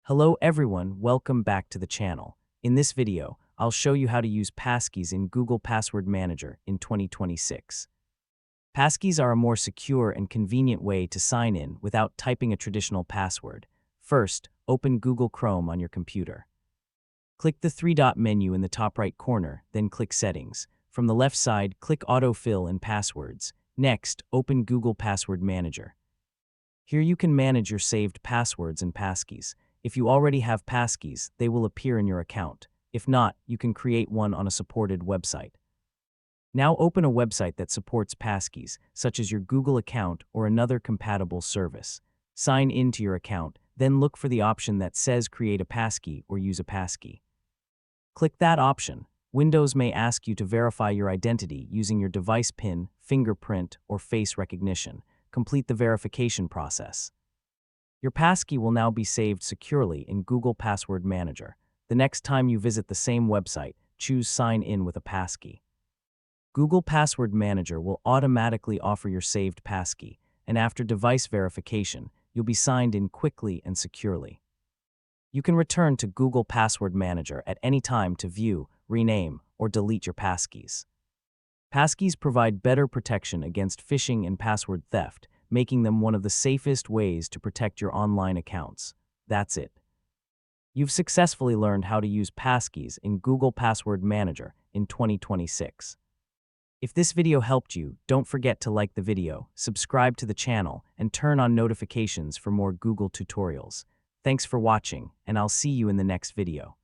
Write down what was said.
Hello everyone, welcome back to the channel. In this video, I'll show you how to use Passkeys in Google Password Manager in 2026. Passkeys are a more secure and convenient way to sign in without typing a traditional password. First, open Google Chrome on your computer. Click the three-dot menu in the top right corner, then click Settings. From the left side, click Autofill and Passwords. Next, open Google Password Manager. Here you can manage your saved passwords and passkeys. If you already have passkeys, they will appear in your account. If not, you can create one on a supported website. Now open a website that supports passkeys, such as your Google account or another compatible service. Sign into your account, then look for the option that says Create a Passkey or Use a Passkey. Click that option. Windows may ask you to verify your identity using your device PIN, fingerprint, or face recognition. Complete the verification process. Your passkey will now be saved securely in Google Password Manager. The next time you visit the same website, choose Sign in with a passkey. Google Password Manager will automatically offer your saved passkey, and after device verification, you'll be signed in quickly and securely. You can return to Google Password Manager at any time to view, rename, or delete your passkeys. Passkeys provide better protection against phishing and password theft, making them one of the safest ways to protect your online accounts. That's it. You've successfully learned how to use passkeys in Google Password Manager in 2026. If this video helped you, don't forget to like the video, subscribe to the channel, and turn on notifications for more Google tutorials. Thanks for watching, and I'll see you in the next video.